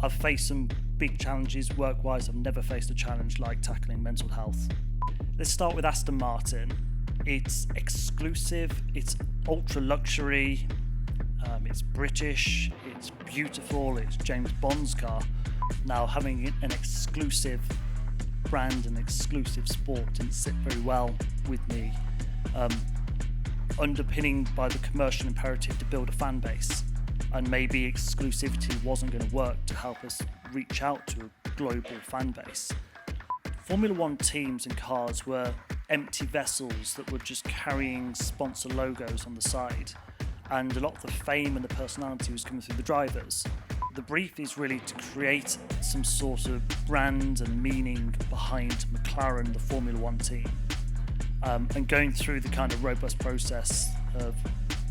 I've faced some big challenges work-wise. I've never faced a challenge like tackling mental health. Let's start with Aston Martin. It's exclusive, it's ultra luxury, it's British, it's beautiful, it's James Bond's car. Now, having an exclusive brand and exclusive sport didn't sit very well with me, underpinning by the commercial imperative to build a fan base, and maybe exclusivity wasn't going to work to help us reach out to a global fan base. Formula One teams and cars were empty vessels that were just carrying sponsor logos on the side, and a lot of the fame and the personality was coming through the drivers. The brief is really to create some sort of brand and meaning behind McLaren, the Formula One team, and going through the kind of robust process of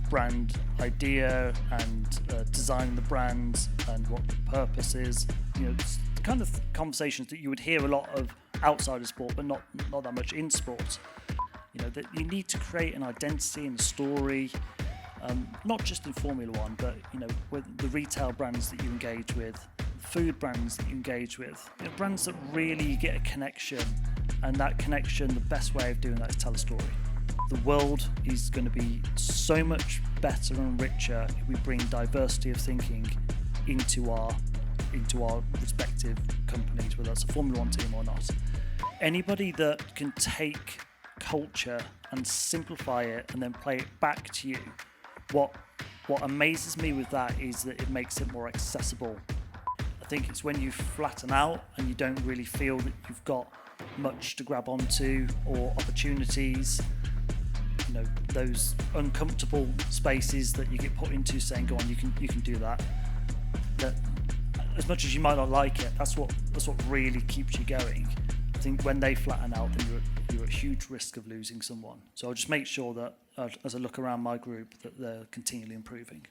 brand idea and designing the brand and what the purpose is. It's the kind of conversations that you would hear a lot of outside of sport, but not that much in sport. That you need to create an identity and a story. Not just in Formula One, but with the retail brands that you engage with, food brands that you engage with, brands that really get a connection, and that connection, the best way of doing that is tell a story. The world is going to be so much better and richer if we bring diversity of thinking into our respective companies, whether that's a Formula One team or not. Anybody that can take culture and simplify it and then play it back to you. What amazes me with that is that it makes it more accessible. I think it's when you flatten out and you don't really feel that you've got much to grab onto or opportunities, those uncomfortable spaces that you get put into saying, go on, you can do that. That as much as you might not like it, that's what really keeps you going. I think when they flatten out, then you're at huge risk of losing someone. So I'll just make sure that as I look around my group, that they're continually improving.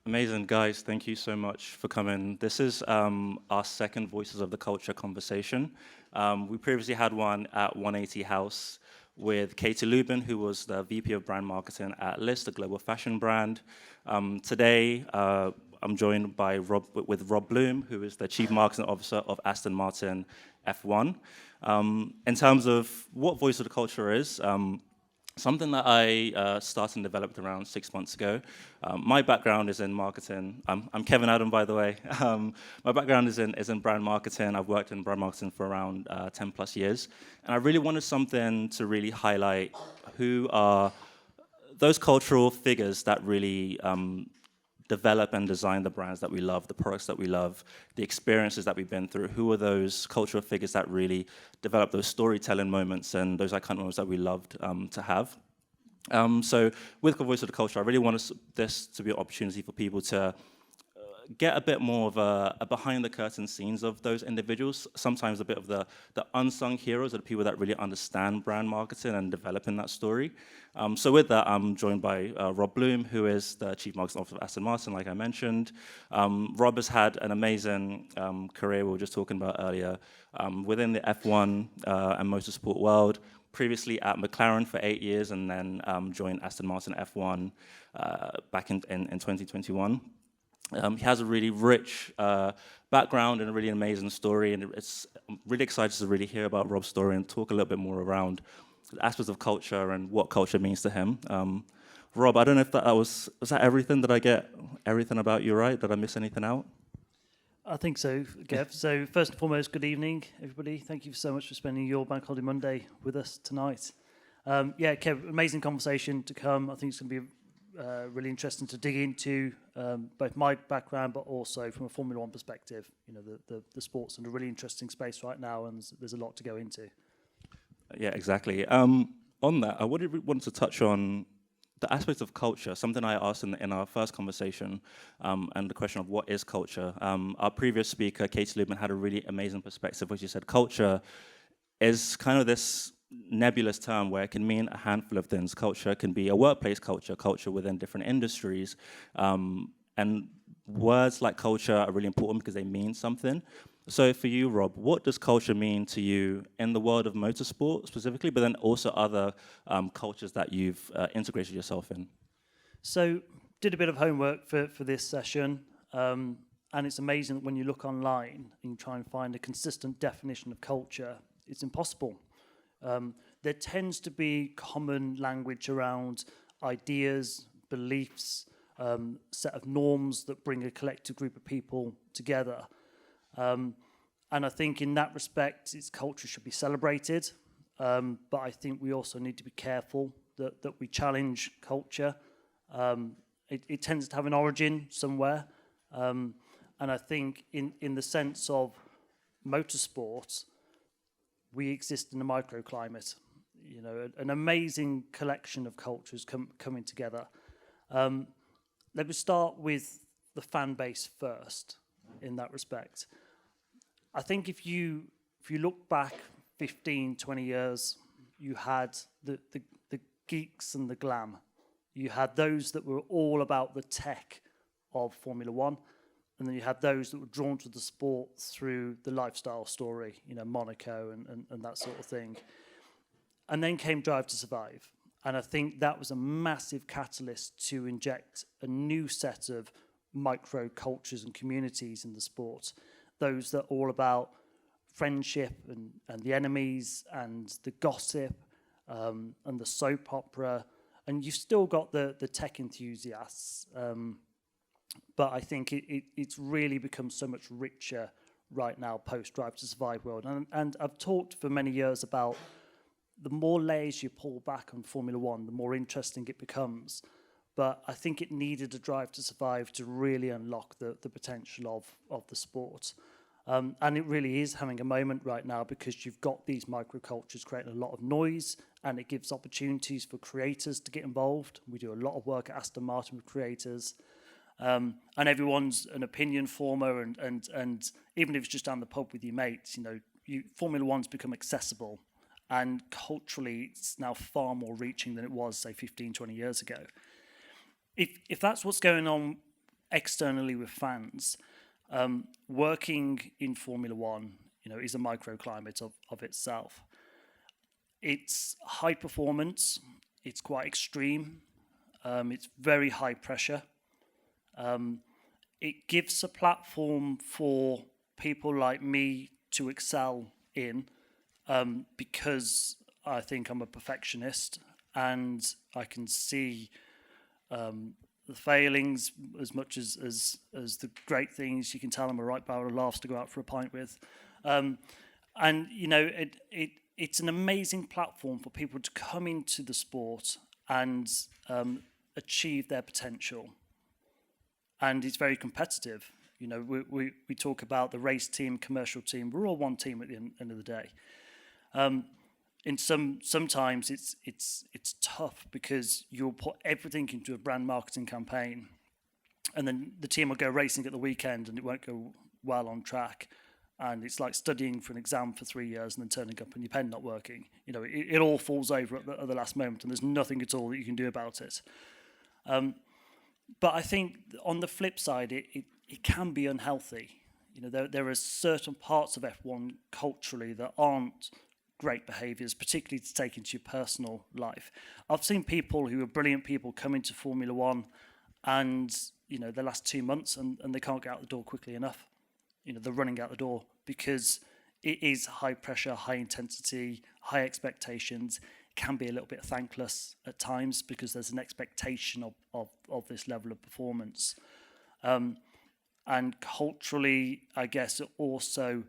Amazing, guys. Thank you so much for coming. This is our second Voices of the Culture conversation. We previously had one at 180 House with Katie Lubin, who was the VP of Brand Marketing at List, a global fashion brand. Today, I'm joined by Rob Bloom, who is the Chief Marketing Officer of Aston Martin F1. In terms of what Voice of the Culture is, something that I started and developed around 6 months ago. My background is in marketing. I'm Kevin Adam, by the way. My background is in brand marketing. I've worked in brand marketing for around 10 plus years. And I really wanted something to really highlight who are those cultural figures that really develop and design the brands that we love, the products that we love, the experiences that we've been through. Who are those cultural figures that really develop those storytelling moments and those iconic moments that we loved to have? So with Voice of the Culture, I really wanted this to be an opportunity for people to get a bit more of a behind the curtain scenes of those individuals, sometimes a bit of the unsung heroes, are the people that really understand brand marketing and developing that story. So with that, I'm joined by Rob Bloom, who is the Chief Marketing Officer of Aston Martin, like I mentioned. Rob has had an amazing career we were just talking about earlier within the F1 and motorsport world, previously at McLaren for 8 years, and then joined Aston Martin F1 back in 2021. He has a really rich background and a really amazing story, and I'm really excited to really hear about Rob's story and talk a little bit more around the aspects of culture and what culture means to him. Rob, I don't know if was that everything? Did I get everything about you right? Did I miss anything out? I think so, Kev. So first and foremost, good evening, everybody. Thank you so much for spending your Bank Holiday Monday with us tonight. Kev, amazing conversation to come. I think it's going to be really interesting to dig into both my background, but also from a Formula One perspective. The sport's in a really interesting space right now, and there's a lot to go into. Yeah, exactly. On that, I wanted to touch on the aspects of culture, something I asked in our first conversation, and the question of what is culture. Our previous speaker, Katie Lubin, had a really amazing perspective, where she said culture is kind of this nebulous term where it can mean a handful of things. Culture can be a workplace culture within different industries, and words like culture are really important because they mean something. So for you, Rob, what does culture mean to you in the world of motorsport specifically, but then also other cultures that you've integrated yourself in? So did a bit of homework for this session. And it's amazing that when you look online and you try and find a consistent definition of culture, it's impossible. There tends to be common language around ideas, beliefs, set of norms that bring a collective group of people together. And I think in that respect, its culture should be celebrated. But I think we also need to be careful that we challenge culture. It tends to have an origin somewhere. And I think in the sense of motorsport, we exist in a microclimate, you know, an amazing collection of cultures coming together. Let me start with the fan base first in that respect. I think if you look back 15, 20 years, you had the geeks and the glam. You had those that were all about the tech of Formula One, and then you had those that were drawn to the sport through the lifestyle story, you know, Monaco and that sort of thing. And then came Drive to Survive. And I think that was a massive catalyst to inject a new set of micro cultures and communities in the sport. Those that are all about friendship and the enemies and the gossip and the soap opera. And you've still got the tech enthusiasts. But I think it's really become so much richer right now post Drive to Survive world. And I've talked for many years about the more layers you pull back on Formula One, the more interesting it becomes. But I think it needed a Drive to Survive to really unlock the potential of the sport. And it really is having a moment right now because you've got these microcultures creating a lot of noise, and it gives opportunities for creators to get involved. We do a lot of work at Aston Martin with creators. And everyone's an opinion former, and even if it's just down the pub with your mates, you know, Formula One's become accessible, and culturally it's now far more reaching than it was, say, 15, 20 years ago. If that's what's going on externally with fans, working in Formula One, you know, is a microclimate of itself. It's high performance, it's quite extreme, it's very high pressure. It gives a platform for people like me to excel in, because I think I'm a perfectionist and I can see the failings as much as the great things. You can tell I'm a right barrel of laughs to go out for a pint with. And, you know, it's an amazing platform for people to come into the sport and achieve their potential. And it's very competitive. You know, we talk about the race team, commercial team. We're all one team at the end of the day. In sometimes it's tough because you'll put everything into a brand marketing campaign, and then the team will go racing at the weekend and it won't go well on track. And it's like studying for an exam for 3 years and then turning up and your pen not working. You know, it all falls over at the last moment, and there's nothing at all that you can do about it. But I think on the flip side, it can be unhealthy. You know, there are certain parts of F1 culturally that aren't great behaviours, particularly to take into your personal life. I've seen people who are brilliant people come into Formula One and, you know, they last 2 months and they can't get out the door quickly enough. You know, they're running out the door because it is high pressure, high intensity, high expectations. Can be a little bit thankless at times because there's an expectation of this level of performance. And culturally, I guess it also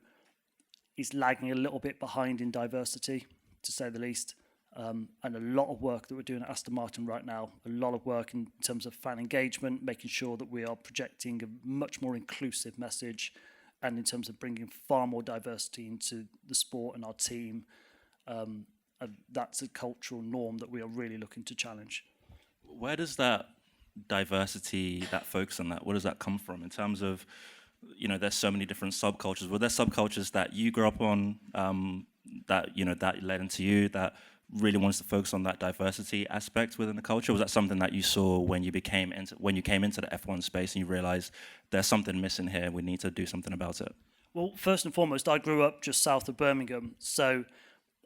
is lagging a little bit behind in diversity, to say the least. And a lot of work that we're doing at Aston Martin right now, a lot of work in terms of fan engagement, making sure that we are projecting a much more inclusive message, and in terms of bringing far more diversity into the sport and our team. That's a cultural norm that we are really looking to challenge. Where does that diversity, that focus on that, where does that come from in terms of, you know, there's so many different subcultures? Were there subcultures that you grew up on, that, you know, that led into you, that really wants to focus on that diversity aspect within the culture? Was that something that you saw when you came into the F1 space and you realized there's something missing here, we need to do something about it? Well, first and foremost, I grew up just south of Birmingham, so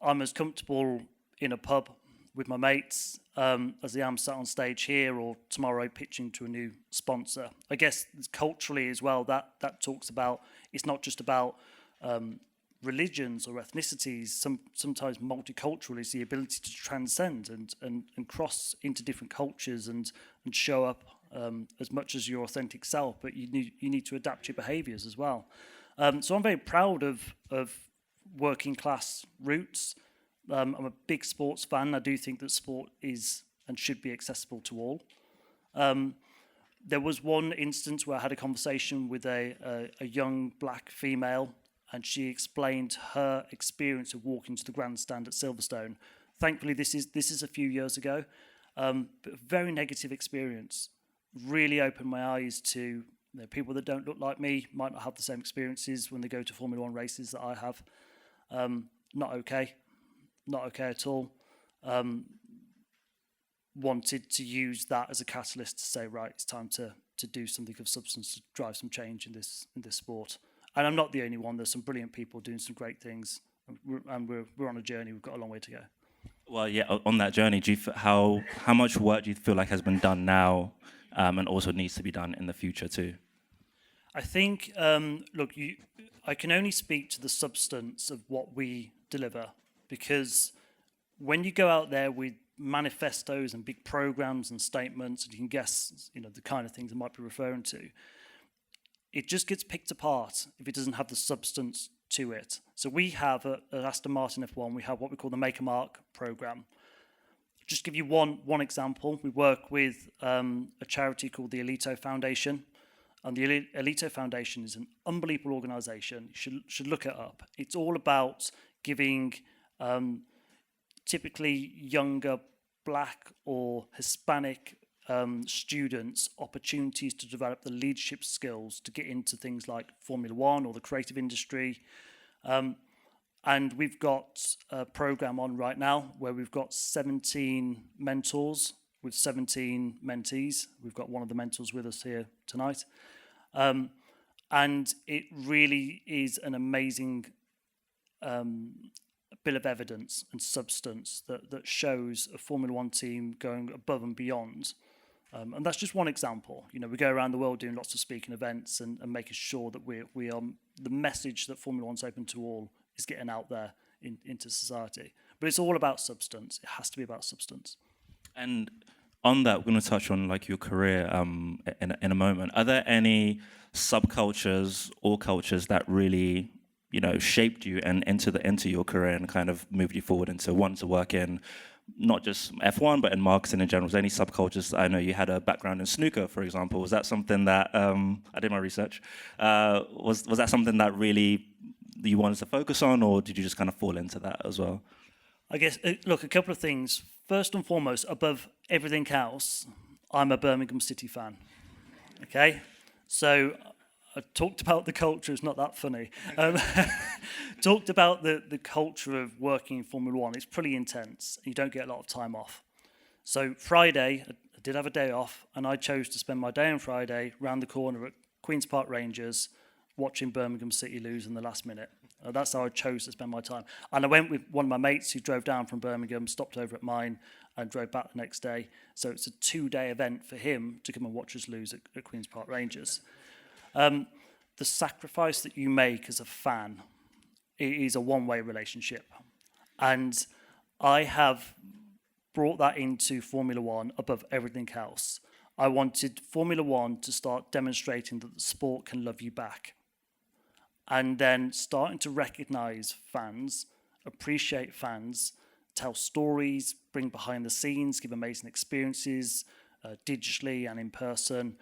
I'm as comfortable in a pub with my mates as I am sat on stage here or tomorrow pitching to a new sponsor. I guess culturally as well, that talks about, it's not just about religions or ethnicities. Sometimes multicultural is the ability to transcend and cross into different cultures and show up as much as your authentic self, but you need to adapt your behaviours as well. So I'm very proud of working class roots. I'm a big sports fan. I do think that sport is and should be accessible to all. There was one instance where I had a conversation with a young black female, and she explained her experience of walking to the grandstand at Silverstone. Thankfully, this is a few years ago, but a very negative experience. Really opened my eyes to people that don't look like me, might not have the same experiences when they go to Formula One races that I have. Not okay at all. Wanted to use that as a catalyst to say, right, it's time to do something of substance to drive some change in this sport. And I'm not the only one. There's some brilliant people doing some great things, and we're on a journey. We've got a long way to go. Well, yeah, on that journey, do you how much work do you feel like has been done now, and also needs to be done in the future too? I think, look, I can only speak to the substance of what we deliver, because when you go out there with manifestos and big programs and statements, and you can guess, the kind of things I might be referring to, it just gets picked apart if it doesn't have the substance to it. So we have at Aston Martin F1, we have what we call the Make a Mark program. Just give you one example. We work with a charity called the Alito Foundation. And the Alito Foundation is an unbelievable organisation. You should look it up. It's all about giving typically younger black or Hispanic students opportunities to develop the leadership skills to get into things like Formula One or the creative industry. And we've got a program on right now where we've got 17 mentors with 17 mentees. We've got one of the mentors with us here tonight. And it really is an amazing bill of evidence and substance that shows a Formula One team going above and beyond. And that's just one example. We go around the world doing lots of speaking events and making sure that we are the message that Formula One's open to all is getting out there into society. But it's all about substance. It has to be about substance. And on that, we're going to touch on your career in a moment. Are there any subcultures or cultures that really shaped you and into your career and kind of moved you forward into wanting to work in not just F1 but in marketing in general? Was there any subcultures? I know you had a background in snooker, for example. Was that something that I did my research? Was that something that really you wanted to focus on, or did you just kind of fall into that as well? I guess, look, a couple of things. First and foremost, above everything else, I'm a Birmingham City fan. Okay? So I talked about the culture, it's not that funny. Talked about the culture of working in Formula One. It's pretty intense. You don't get a lot of time off. So Friday, I did have a day off, and I chose to spend my day on Friday round the corner at Queen's Park Rangers, watching Birmingham City lose in the last minute. That's how I chose to spend my time. And I went with one of my mates who drove down from Birmingham, stopped over at mine, and drove back the next day. So it's a 2-day event for him to come and watch us lose at Queen's Park Rangers. The sacrifice that you make as a fan is a one-way relationship. And I have brought that into Formula One above everything else. I wanted Formula One to start demonstrating that the sport can love you back. And then starting to recognise fans, appreciate fans, tell stories, bring behind the scenes, give amazing experiences, digitally and in person.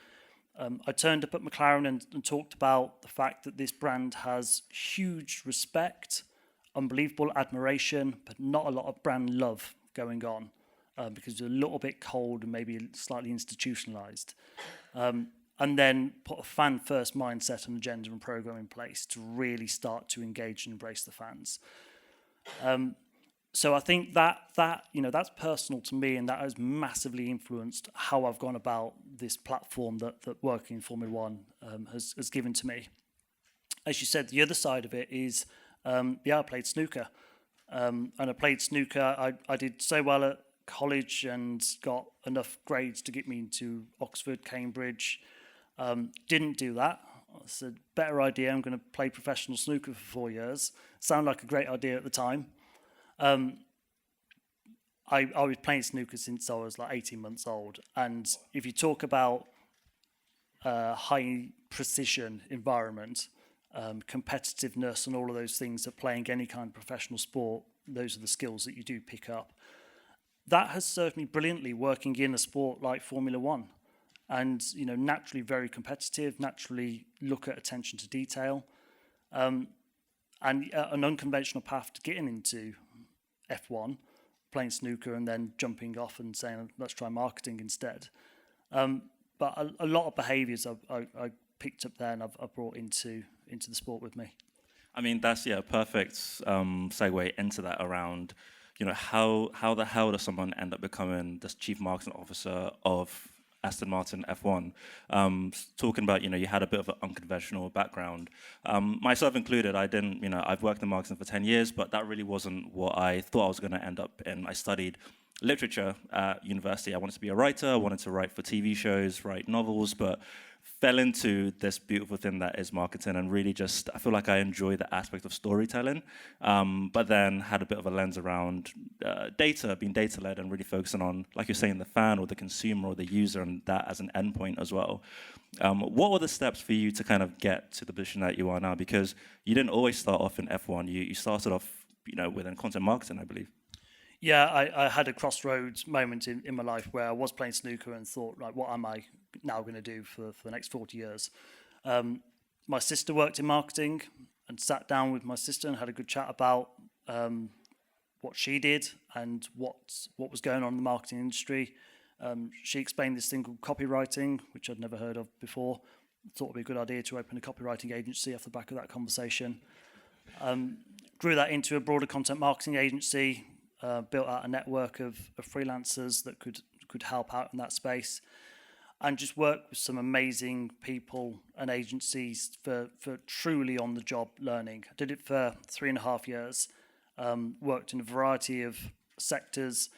I turned up at McLaren and talked about the fact that this brand has huge respect, unbelievable admiration, but not a lot of brand love going on because it's a little bit cold and maybe slightly institutionalized. And then put a fan-first mindset and agenda and program in place to really start to engage and embrace the fans. So I think that's personal to me, and that has massively influenced how I've gone about this platform that working in Formula One has given to me. As you said, the other side of it is, I played snooker. And I played snooker. I did so well college and got enough grades to get me into Oxford, Cambridge. Didn't do that. I said, better idea, I'm going to play professional snooker for 4 years. Sounded like a great idea at the time. I was playing snooker since I was like 18 months old. And if you talk about high precision environment, competitiveness and all of those things that playing any kind of professional sport, those are the skills that you do pick up. That has served me brilliantly working in a sport like Formula One. And, naturally very competitive, naturally look at attention to detail. And an unconventional path to getting into F1, playing snooker and then jumping off and saying, let's try marketing instead. But a lot of behaviours I picked up there and I've brought into the sport with me. I mean, that's perfect segue into that around, how the hell does someone end up becoming the chief marketing officer of Aston Martin F1? Talking about, you had a bit of an unconventional background. Myself included, I've worked in marketing for 10 years, but that really wasn't what I thought I was going to end up in. I studied literature at university. I wanted to be a writer. I wanted to write for TV shows, write novels, but fell into this beautiful thing that is marketing and really I feel like I enjoy the aspect of storytelling, but then had a bit of a lens around data, being data-led and really focusing on, like you're saying, the fan or the consumer or the user and that as an endpoint as well. What were the steps for you to kind of get to the position that you are now? Because you didn't always start off in F1. You started off, within content marketing, I believe. Yeah, I had a crossroads moment in my life where I was playing snooker and thought, right, what am I now going to do for the next 40 years? My sister worked in marketing and sat down with my sister and had a good chat about what she did and what was going on in the marketing industry. She explained this thing called copywriting, which I'd never heard of before. Thought it would be a good idea to open a copywriting agency off the back of that conversation. Grew that into a broader content marketing agency. Built out a network of freelancers that could help out in that space, and just worked with some amazing people and agencies for truly on-the-job learning. I did it for 3.5 years, worked in a variety of sectors.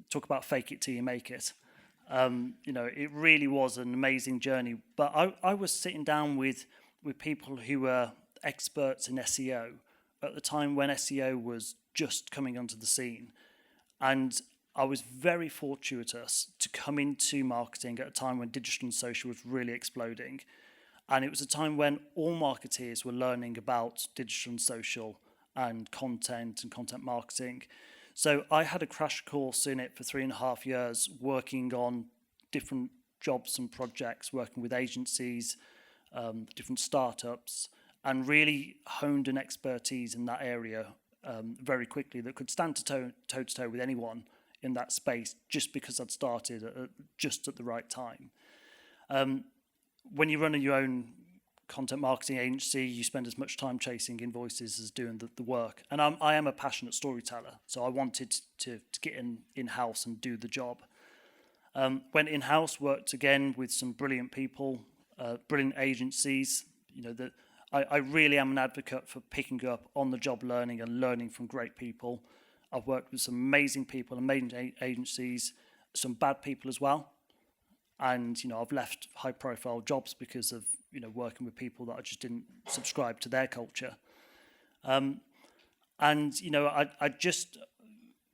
Talk about fake it till you make it. It really was an amazing journey. But I was sitting down with people who were experts in SEO at the time when SEO was just coming onto the scene. And I was very fortuitous to come into marketing at a time when digital and social was really exploding. And it was a time when all marketeers were learning about digital and social and content marketing. So I had a crash course in it for 3.5 years, working on different jobs and projects, working with agencies, different startups, and really honed an expertise in that area very quickly that could stand toe to toe with anyone in that space just because I'd started just at the right time. When you run your own content marketing agency, you spend as much time chasing invoices as doing the work. And I am a passionate storyteller, so I wanted to get in-house and do the job. Went in-house, worked again with some brilliant people, brilliant agencies, that I really am an advocate for picking up on-the-job learning and learning from great people. I've worked with some amazing people, amazing agencies, some bad people as well. And, I've left high-profile jobs because of, working with people that I just didn't subscribe to their culture. I just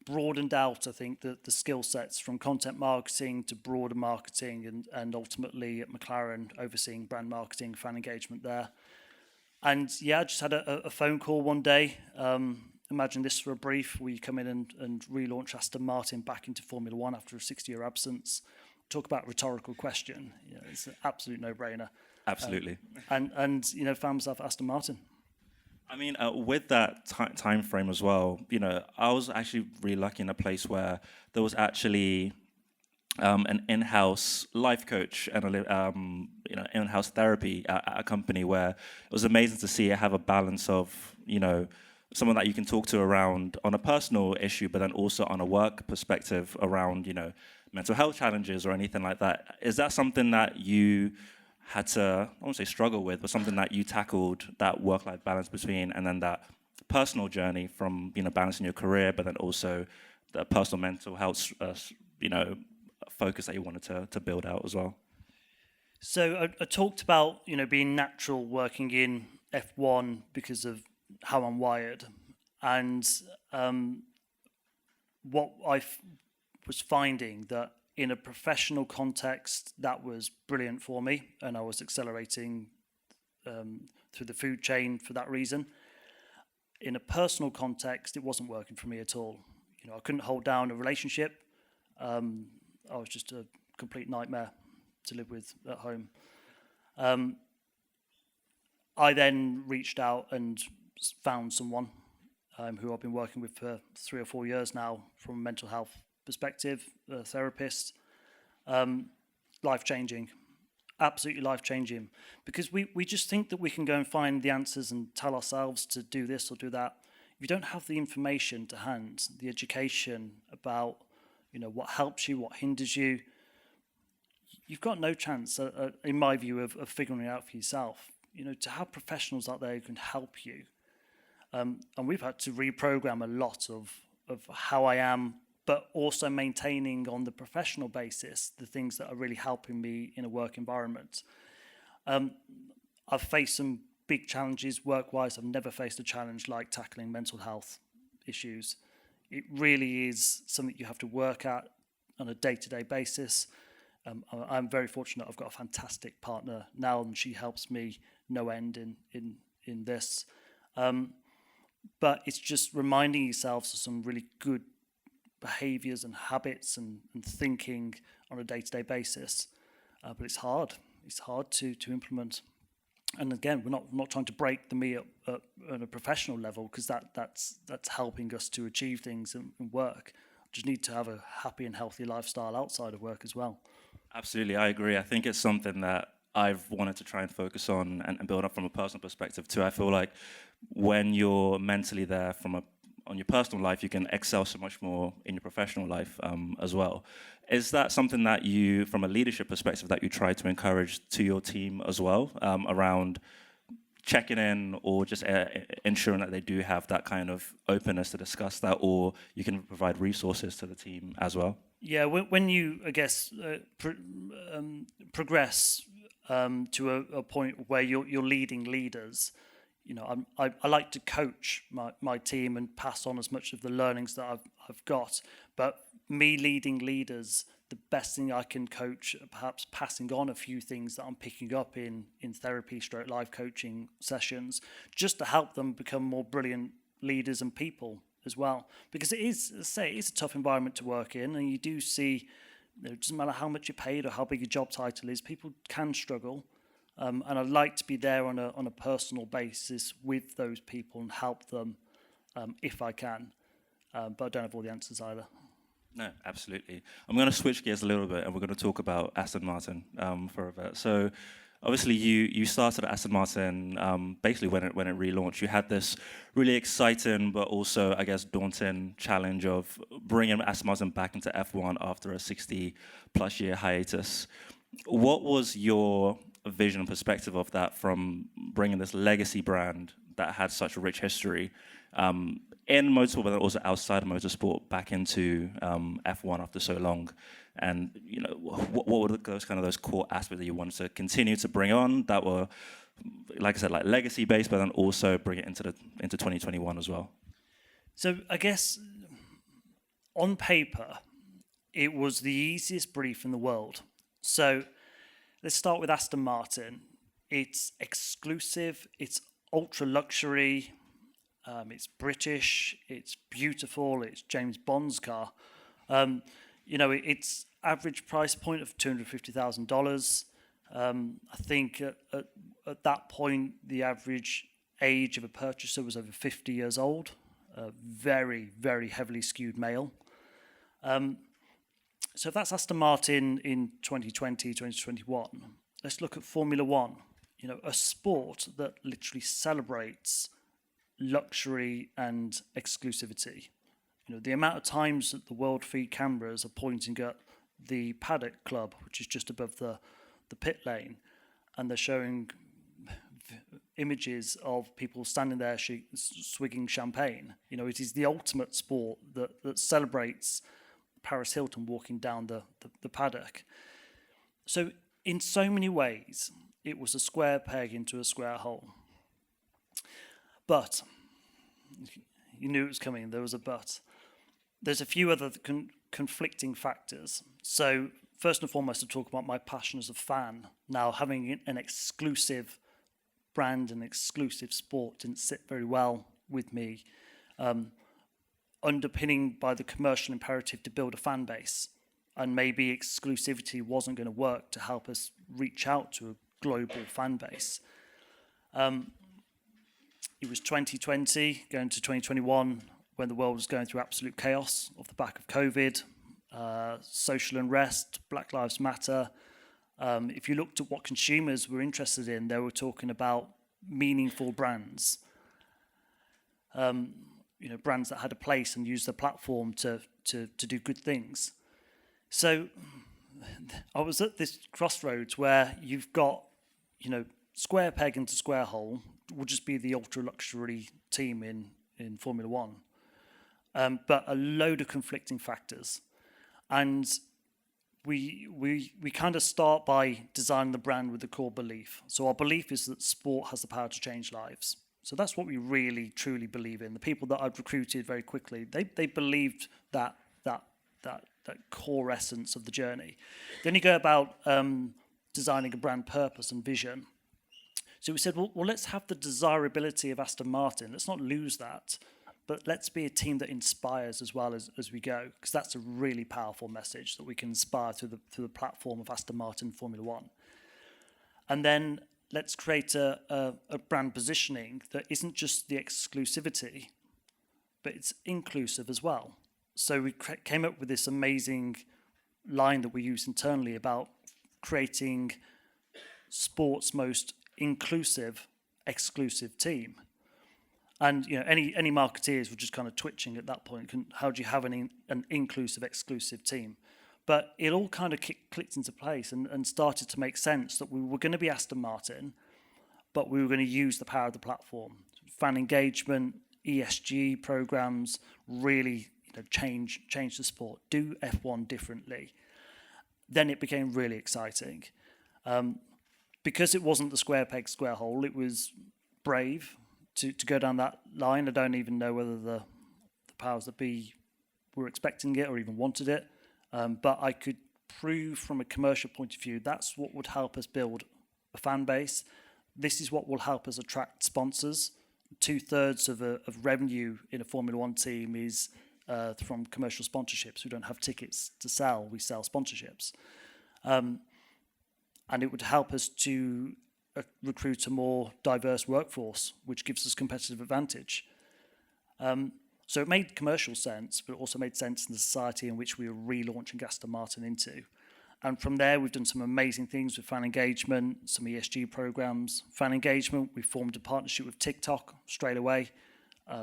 broadened out, I think, the skill sets from content marketing to broader marketing and ultimately at McLaren overseeing brand marketing, fan engagement there. And I just had a phone call one day. Imagine this for a brief. We come in and relaunch Aston Martin back into Formula One after a 60-year absence. Talk about a rhetorical question. It's an absolute no-brainer. Absolutely. And found myself at Aston Martin. I mean, with that time frame as well, I was actually really lucky in a place where there was actually an in-house life coach and in-house therapy at a company where it was amazing to see it have a balance of, someone that you can talk to around on a personal issue, but then also on a work perspective around, mental health challenges or anything like that. Is that something that you had to, I won't say struggle with, but something that you tackled, that work-life balance between, and then that personal journey from, balancing your career, but then also the personal mental health, focus that you wanted to build out as well? So I talked about, being natural working in F1 because of how I'm wired. And what I was finding that in a professional context, that was brilliant for me. And I was accelerating through the food chain for that reason. In a personal context, it wasn't working for me at all. I couldn't hold down a relationship. I was just a complete nightmare to live with at home. I then reached out and found someone who I've been working with for 3 or 4 years now from a mental health perspective, a therapist. Life-changing, absolutely life-changing, because we just think that we can go and find the answers and tell ourselves to do this or do that. If you don't have the information to hand, the education about what helps you, what hinders you, you've got no chance, in my view, of figuring it out for yourself. To have professionals out there who can help you. And we've had to reprogram a lot of how I am, but also maintaining on the professional basis the things that are really helping me in a work environment. I've faced some big challenges work-wise. I've never faced a challenge like tackling mental health issues. It really is something you have to work at on a day-to-day basis. I'm very fortunate. I've got a fantastic partner now, and she helps me no end in this. But it's just reminding yourselves of some really good behaviours and habits and thinking on a day-to-day basis. But it's hard. It's hard to implement. And again, we're not trying to break the me at a professional level, because that's helping us to achieve things and work. Just need to have a happy and healthy lifestyle outside of work as well. Absolutely, I agree. I think it's something that I've wanted to try and focus on and build up from a personal perspective too. I feel like when you're mentally there on your personal life, you can excel so much more in your professional life as well. Is that something that you, from a leadership perspective, that you try to encourage to your team as well, around checking in or just ensuring that they do have that kind of openness to discuss that, or you can provide resources to the team as well? Yeah, when you, I guess, progress to a point where you're leading leaders, I like to coach my team and pass on as much of the learnings that I've got. But me leading leaders, the best thing I can coach, perhaps passing on a few things that I'm picking up in therapy / life coaching sessions, just to help them become more brilliant leaders and people as well. Because it is, as I say, it's a tough environment to work in, and you do see, it doesn't matter how much you're paid or how big your job title is, people can struggle. And I'd like to be there on a personal basis with those people and help them if I can. But I don't have all the answers either. No, absolutely. I'm going to switch gears a little bit, and we're going to talk about Aston Martin for a bit. So, obviously, you started at Aston Martin basically when it relaunched. You had this really exciting but also, I guess, daunting challenge of bringing Aston Martin back into F1 after a 60-plus year hiatus. What was your vision and perspective of that, from bringing this legacy brand that had such a rich history in motorsport, but also outside of motorsport, back into F1 after so long? And what were those core aspects that you wanted to continue to bring on that were, like I said, like legacy based, but then also bring it into 2021 as well? So I guess on paper, it was the easiest brief in the world. So let's start with Aston Martin. It's exclusive, it's ultra luxury, it's British, it's beautiful, it's James Bond's car. It's average price point of $250,000. I think at that point, the average age of a purchaser was over 50 years old, very, very heavily skewed male. So if that's Aston Martin in 2020, 2021, let's look at Formula One, a sport that literally celebrates luxury and exclusivity. The amount of times that the world feed cameras are pointing at the paddock club, which is just above the pit lane, and they're showing images of people standing there swigging champagne. You know, it is the ultimate sport that celebrates Paris Hilton walking down the paddock. So in so many ways, it was a square peg into a square hole. But, you knew it was coming, there was a but. There's a few other conflicting factors. So first and foremost, to talk about my passion as a fan. Now, having an exclusive brand and exclusive sport didn't sit very well with me. Underpinning by the commercial imperative to build a fan base, and maybe exclusivity wasn't going to work to help us reach out to a global fan base. It was 2020, going to 2021, when the world was going through absolute chaos off the back of COVID, social unrest, Black Lives Matter. If you looked at what consumers were interested in, they were talking about meaningful brands. Brands that had a place and used the platform to do good things. So I was at this crossroads where you've got, square peg into square hole would just be the ultra luxury team in Formula One, but a load of conflicting factors, and we kind of start by designing the brand with the core belief. So our belief is that sport has the power to change lives. So that's what we really truly believe in. The people that I've recruited very quickly, they believed that core essence of the journey. Then you go about designing a brand purpose and vision. So we said, well, let's have the desirability of Aston Martin. Let's not lose that, but let's be a team that inspires as well as we go, because that's a really powerful message that we can inspire through the platform of Aston Martin Formula One. And then let's create a brand positioning that isn't just the exclusivity, but it's inclusive as well. So we came up with this amazing line that we use internally about creating sport's most inclusive, exclusive team. And any marketeers were just kind of twitching at that point. How do you have an inclusive, exclusive team? But it all kind of clicked into place and started to make sense that we were going to be Aston Martin, but we were going to use the power of the platform. Fan engagement, ESG programs, really change the sport, do F1 differently. Then it became really exciting. Because it wasn't the square peg, square hole, it was brave to go down that line. I don't even know whether the powers that be were expecting it or even wanted it. But I could prove from a commercial point of view, that's what would help us build a fan base. This is what will help us attract sponsors. 2/3 of revenue in a Formula One team is from commercial sponsorships. We don't have tickets to sell, we sell sponsorships. And it would help us to recruit a more diverse workforce, which gives us competitive advantage. So it made commercial sense, but it also made sense in the society in which we were relaunching Aston Martin into. And from there, we've done some amazing things with fan engagement, some ESG programs. Fan engagement, we formed a partnership with TikTok straight away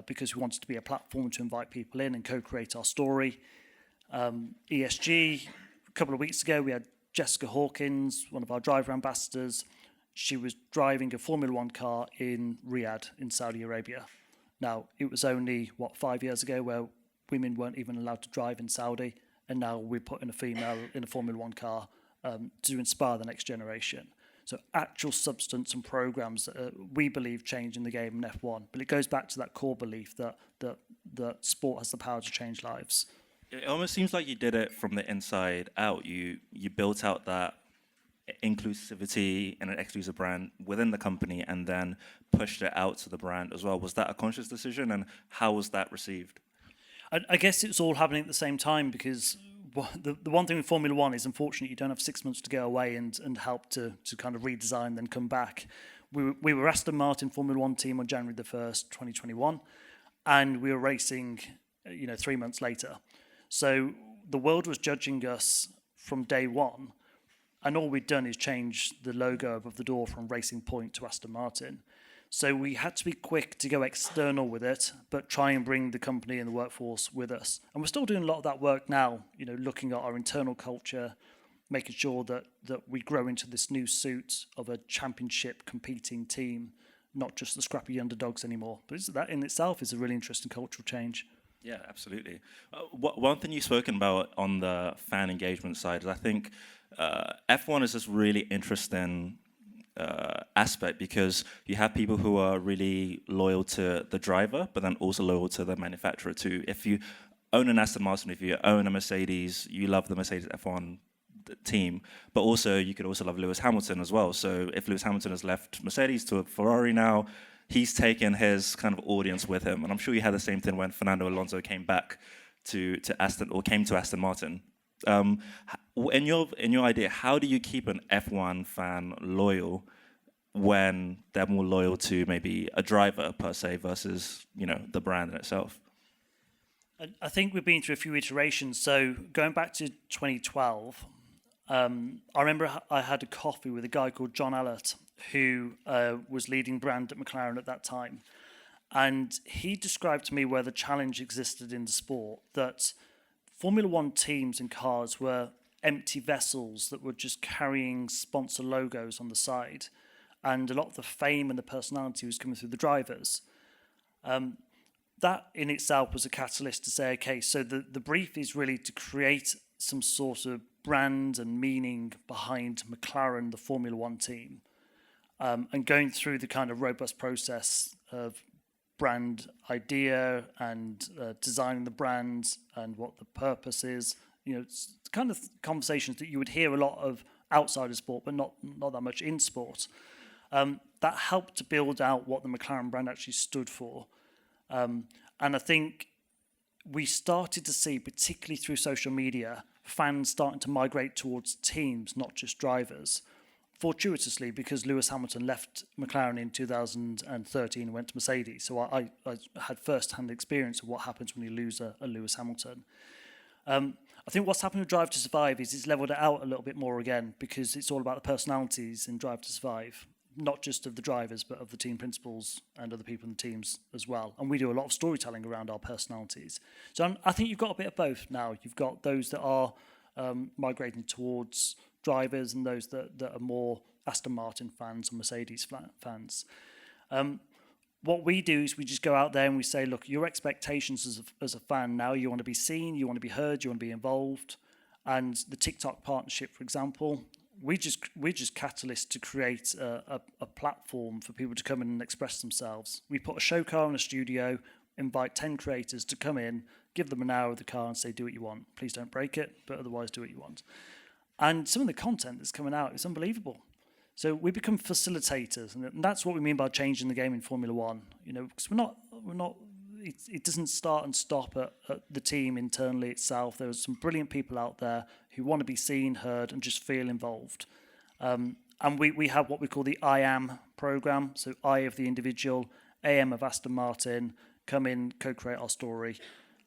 because we wanted to be a platform to invite people in and co-create our story. ESG, a couple of weeks ago, we had Jessica Hawkins, one of our driver ambassadors. She was driving a Formula One car in Riyadh in Saudi Arabia. Now, it was only, 5 years ago where women weren't even allowed to drive in Saudi, and now we're putting a female in a Formula One car to inspire the next generation. So actual substance and programs that we believe change in the game in F1, but it goes back to that core belief that sport has the power to change lives. It almost seems like you did it from the inside out. You built out that inclusivity in an exclusive brand within the company and then pushed it out to the brand as well. Was that a conscious decision, and how was that received? I guess it's all happening at the same time, because the one thing with Formula One is, unfortunately, you don't have 6 months to go away and help to kind of redesign, then come back. We were Aston Martin Formula One Team on January the 1st, 2021, and we were racing 3 months later. So the world was judging us from day one, and all we'd done is change the logo above the door from Racing Point to Aston Martin. So we had to be quick to go external with it, but try and bring the company and the workforce with us. And we're still doing a lot of that work now, looking at our internal culture, making sure that we grow into this new suit of a championship competing team, not just the scrappy underdogs anymore. But that in itself is a really interesting cultural change. Yeah, absolutely. One thing you've spoken about on the fan engagement side is I think F1 is this really interesting aspect because you have people who are really loyal to the driver, but then also loyal to the manufacturer too. If you own an Aston Martin, if you own a Mercedes, you love the Mercedes F1 team, but also you could also love Lewis Hamilton as well. So if Lewis Hamilton has left Mercedes to Ferrari now, he's taken his kind of audience with him. And I'm sure you had the same thing when Fernando Alonso came back to Aston, or came to Aston Martin. In your idea, how do you keep an F1 fan loyal when they're more loyal to maybe a driver per se versus, the brand in itself? I think we've been through a few iterations. So going back to 2012, I remember I had a coffee with a guy called John Allott, who was leading brand at McLaren at that time. And he described to me where the challenge existed in the sport, that Formula One teams and cars were empty vessels that were just carrying sponsor logos on the side. And a lot of the fame and the personality was coming through the drivers. That in itself was a catalyst to say, okay, so the brief is really to create some sort of brand and meaning behind McLaren, the Formula One team, and going through the kind of robust process of brand idea and designing the brand and what the purpose is. It's kind of conversations that you would hear a lot of outside of sport, but not that much in sport. That helped to build out what the McLaren brand actually stood for. And I think we started to see, particularly through social media, fans starting to migrate towards teams, not just drivers. Fortuitously, because Lewis Hamilton left McLaren in 2013 and went to Mercedes. So I had first-hand experience of what happens when you lose a Lewis Hamilton. I think what's happened with Drive to Survive is it's leveled it out a little bit more again, because it's all about the personalities in Drive to Survive. Not just of the drivers, but of the team principals and other people in the teams as well. And we do a lot of storytelling around our personalities. So I think you've got a bit of both now. You've got those that are migrating towards drivers and those that are more Aston Martin fans or Mercedes fans. What we do is we just go out there and we say, look, your expectations as a fan now, you want to be seen, you want to be heard, you want to be involved. And the TikTok partnership, for example, we're just catalyst to create a platform for people to come in and express themselves. We put a show car in a studio, invite 10 creators to come in, give them an hour of the car and say, do what you want. Please don't break it, but otherwise do what you want. And some of the content that's coming out is unbelievable. So we become facilitators, and that's what we mean by changing the game in Formula One. Because we're not. It doesn't start and stop at the team internally itself. There's some brilliant people out there who want to be seen, heard, and just feel involved. And we have what we call the I Am program. So I of the individual, AM of Aston Martin, come in, co-create our story.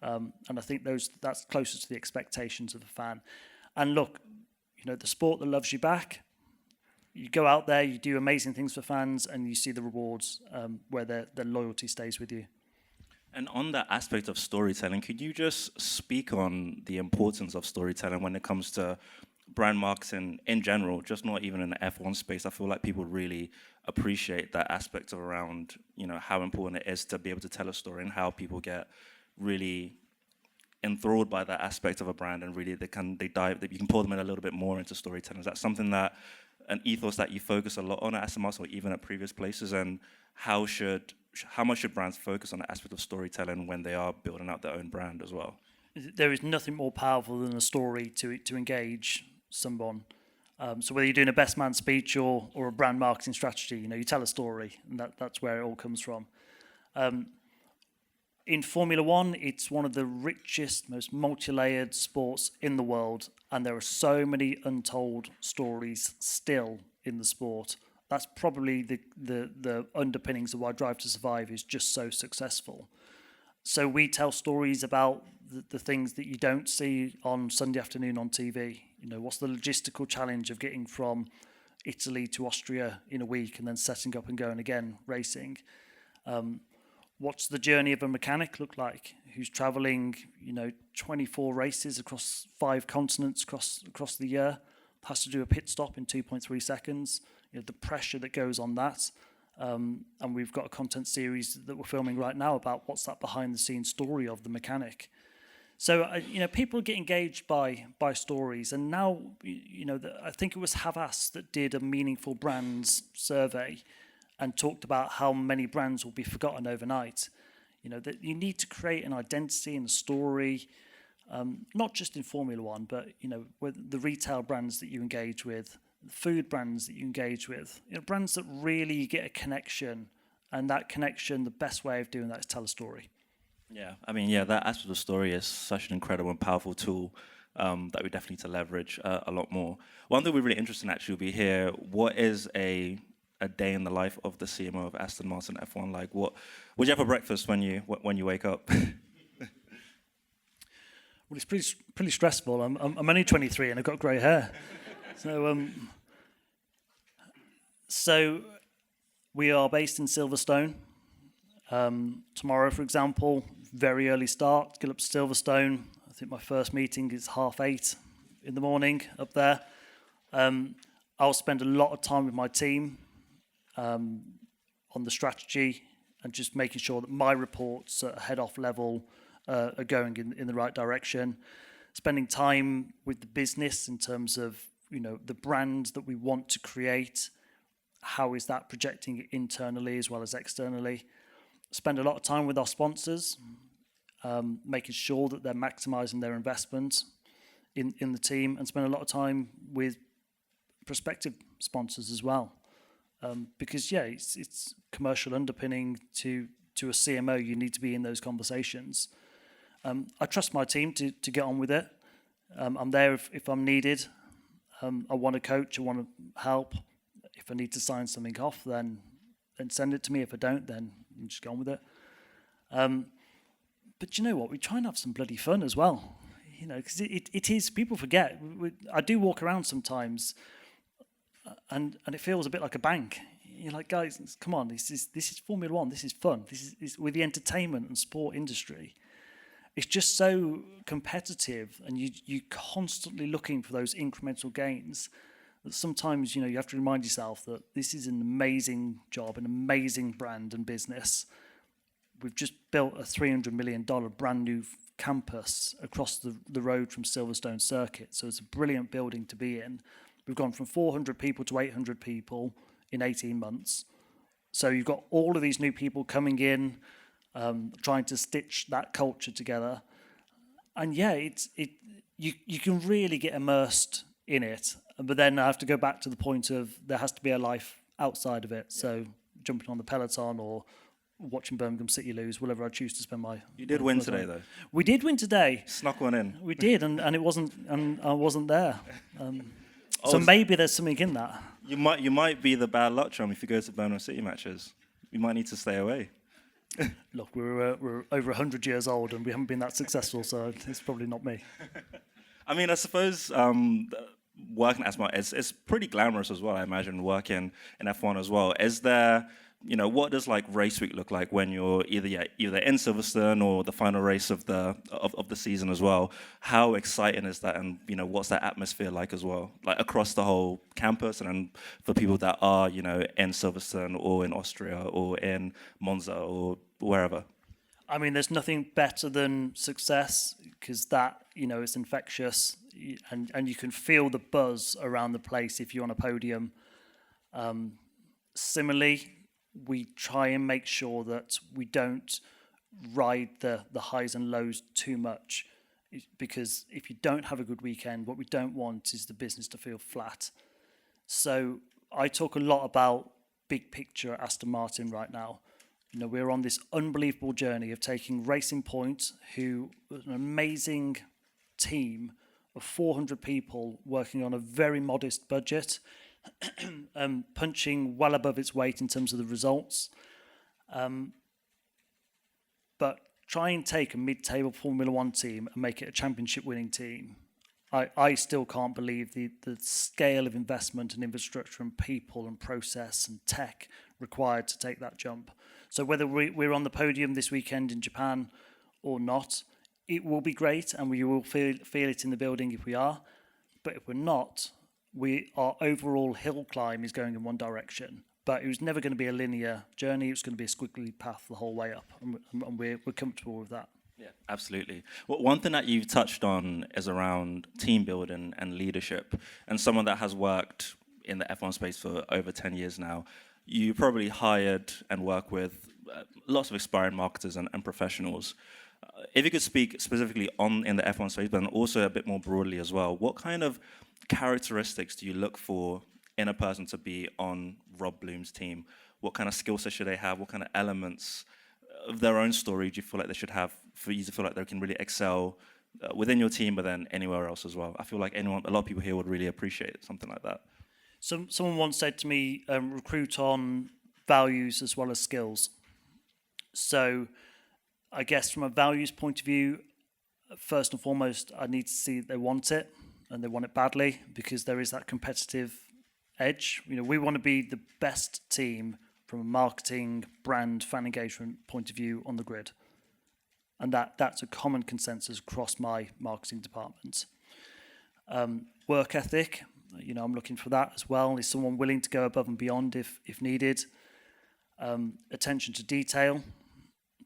And I think that's closer to the expectations of the fan. And look, the sport that loves you back, you go out there, you do amazing things for fans, and you see the rewards where their loyalty stays with you. And on that aspect of storytelling, could you just speak on the importance of storytelling when it comes to brand marketing in general, just not even in the F1 space? I feel like people really appreciate that aspect of around, how important it is to be able to tell a story and how people get really enthralled by that aspect of a brand, and really you can pull them in a little bit more into storytelling. Is that something that an ethos that you focus a lot on at Aston Martin or even at previous places, and how much should brands focus on the aspect of storytelling when they are building out their own brand as well? There is nothing more powerful than a story to engage someone. So whether you're doing a best man speech or a brand marketing strategy, you tell a story, and that's where it all comes from. In Formula One, it's one of the richest, most multi-layered sports in the world, and there are so many untold stories still in the sport. That's probably the underpinnings of why Drive to Survive is just so successful. So we tell stories about the things that you don't see on Sunday afternoon on TV. What's the logistical challenge of getting from Italy to Austria in a week and then setting up and going again, racing? What's the journey of a mechanic look like who's traveling, 24 races across 5 continents across the year, has to do a pit stop in 2.3 seconds? The pressure that goes on that, And we've got a content series that we're filming right now about what's that behind-the-scenes story of the mechanic. So, people get engaged by stories. And now, I think it was Havas that did a meaningful brands survey and talked about how many brands will be forgotten overnight. That you need to create an identity and a story, not just in Formula One, but, with the retail brands that you engage with, the food brands that you engage with, brands that really get a connection. And that connection, the best way of doing that is tell a story. Yeah, that aspect of the story is such an incredible and powerful tool that we definitely need to leverage a lot more. One thing we're really interested in actually will be here, what is a day in the life of the CMO of Aston Martin F1 like? What do you have for breakfast when you wake up? Well, it's pretty stressful. I'm only 23 and I've got grey hair. So we are based in Silverstone. Tomorrow, for example, very early start, get up to Silverstone. I think my first meeting is 8:30 in the morning up there. I'll spend a lot of time with my team on the strategy and just making sure that my reports at head off level are going in the right direction. Spending time with the business in terms of the brand that we want to create. How is that projecting internally as well as externally? Spend a lot of time with our sponsors, making sure that they're maximizing their investment in the team, and spend a lot of time with prospective sponsors as well. Because, it's commercial underpinning to a CMO. You need to be in those conversations. I trust my team to get on with it. I'm there if I'm needed. I want to coach, I want to help. If I need to sign something off, then send it to me. If I don't, then just get on with it. But you know what? We try and have some bloody fun as well. Because it is, people forget. I do walk around sometimes, and it feels a bit like a bank. You're like, guys, come on, this is Formula One. This is fun. This is with the entertainment and sport industry. It's just so competitive, and you're constantly looking for those incremental gains. That sometimes, you have to remind yourself that this is an amazing job, an amazing brand and business. We've just built a $300 million brand new campus across the road from Silverstone Circuit. So it's a brilliant building to be in. We've gone from 400 people to 800 people in 18 months. So you've got all of these new people coming in, trying to stitch that culture together. And you can really get immersed in it. But then I have to go back to the point of there has to be a life outside of it. Yeah. So jumping on the Peloton or watching Birmingham City lose, whatever I choose to spend my... You did win today, though. We did win today. Snuck one in. We did, and it wasn't, and I wasn't there. So maybe there's something in that. You might be the bad luck charm if you go to Birmingham City matches. You might need to stay away. Look, we're over 100 years old and we haven't been that successful, so it's probably not me. I suppose working at Aston Martin, it's pretty glamorous as well, I imagine, working in F1 as well. Is there, what does race week look like when you're either in Silverstone or the final race of the season as well? How exciting is that, and what's that atmosphere like as well, across the whole campus, and then for people that are in Silverstone or in Austria or in Monza or wherever? There's nothing better than success, because that, it's infectious, and you can feel the buzz around the place if you're on a podium. Similarly, we try and make sure that we don't ride the highs and lows too much, because if you don't have a good weekend, what we don't want is the business to feel flat. So I talk a lot about big picture at Aston Martin right now. We're on this unbelievable journey of taking Racing Point, who was an amazing team of 400 people working on a very modest budget, punching well above its weight in terms of the results. But try and take a mid-table Formula One team and make it a championship-winning team. I still can't believe the scale of investment and infrastructure and people and process and tech required to take that jump. So whether we're on the podium this weekend in Japan or not, it will be great, and we will feel it in the building if we are. But if we're not, our overall hill climb is going in one direction. but it was never going to be a linear journey. It was going to be a squiggly path the whole way up, and we're comfortable with that. Yeah, absolutely. Well, one thing that you've touched on is around team building and leadership, and someone that has worked in the F1 space for over 10 years now. You probably hired and work with lots of aspiring marketers and professionals. If you could speak specifically in the F1 space, but also a bit more broadly as well, what kind of characteristics do you look for in a person to be on Rob Bloom's team? What kind of skill set should they have? What kind of elements of their own story do you feel like they should have for you to feel like they can really excel within your team, but then anywhere else as well? I feel like a lot of people here would really appreciate something like that. Someone once said to me, recruit on values as well as skills. So I guess from a values point of view, first and foremost, I need to see that they want it, and they want it badly, because there is that competitive edge. We want to be the best team from a marketing, brand, fan engagement point of view on the grid. And that's a common consensus across my marketing department. Work ethic, I'm looking for that as well. Is someone willing to go above and beyond if needed? Attention to detail,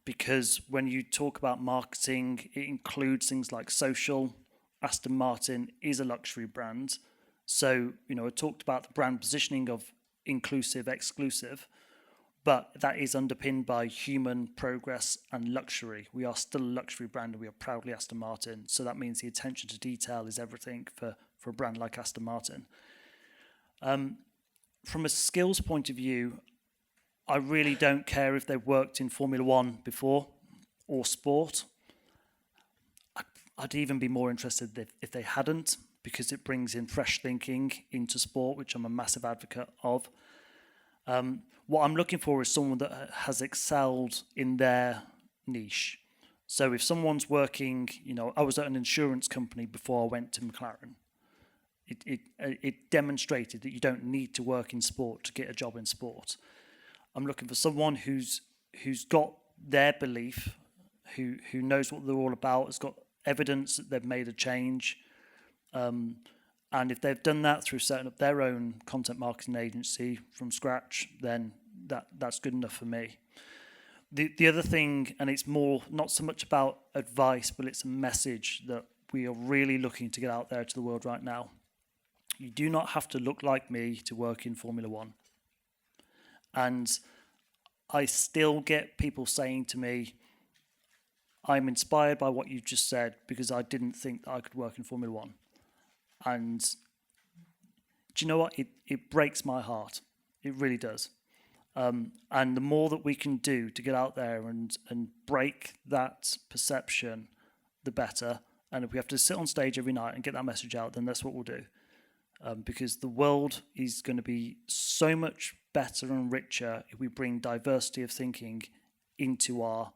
because when you talk about marketing, it includes things like social. Aston Martin is a luxury brand. So, I talked about the brand positioning of inclusive, exclusive, but that is underpinned by human progress and luxury. We are still a luxury brand, and we are proudly Aston Martin. So that means the attention to detail is everything for a brand like Aston Martin. From a skills point of view, I really don't care if they've worked in Formula One before or sport. I'd even be more interested if they hadn't, because it brings in fresh thinking into sport, which I'm a massive advocate of. What I'm looking for is someone that has excelled in their niche. So if someone's working, I was at an insurance company before I went to McLaren. It demonstrated that you don't need to work in sport to get a job in sport. I'm looking for someone who's got their belief, who knows what they're all about, has got evidence that they've made a change. And if they've done that through setting up their own content marketing agency from scratch, then that's good enough for me. The other thing, and it's more not so much about advice, but it's a message that we are really looking to get out there to the world right now. You do not have to look like me to work in Formula One. And I still get people saying to me, I'm inspired by what you've just said, because I didn't think that I could work in Formula One. And do you know what? It breaks my heart. It really does. And the more that we can do to get out there and break that perception, the better. And if we have to sit on stage every night and get that message out, then that's what we'll do. Because the world is going to be so much better and richer if we bring diversity of thinking into our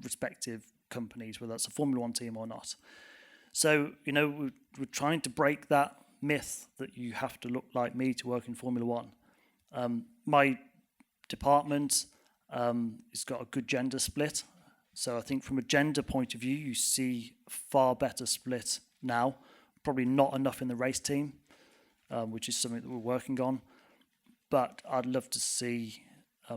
respective companies, whether that's a Formula One team or not. So, we're trying to break that myth that you have to look like me to work in Formula One. My department has got a good gender split. So I think from a gender point of view, you see a far better split now. Probably not enough in the race team, which is something that we're working on. But I'd love to see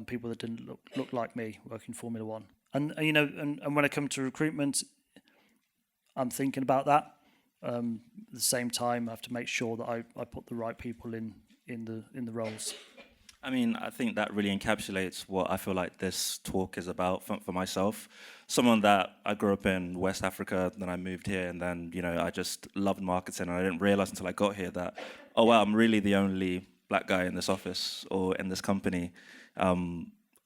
people that didn't look like me working Formula One. And when I come to recruitment, I'm thinking about that. At the same time, I have to make sure that I put the right people in the roles. I mean, I think that really encapsulates what I feel like this talk is about for myself. Someone that I grew up in West Africa, then I moved here, and then, I just loved marketing, and I didn't realize until I got here that, oh wow, I'm really the only black guy in this office or in this company. I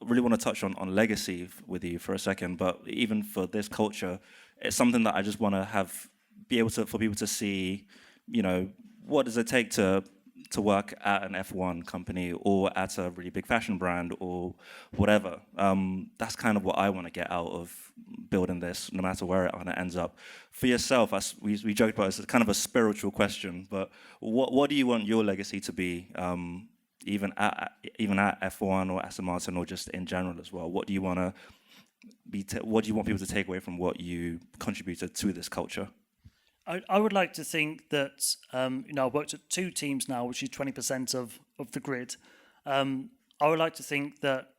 really want to touch on legacy with you for a second, but even for this culture, it's something that I just want to for people to see, what does it take to work at an F1 company or at a really big fashion brand or whatever. That's kind of what I want to get out of building this, no matter where it ends up. For yourself, we joked about it's kind of a spiritual question, but what do you want your legacy to be, even at F1 or Aston Martin or just in general as well? What do you want to be? What do you want people to take away from what you contributed to this culture? I would like to think that, I've worked at 2 teams now, which is 20% of the grid. I would like to think that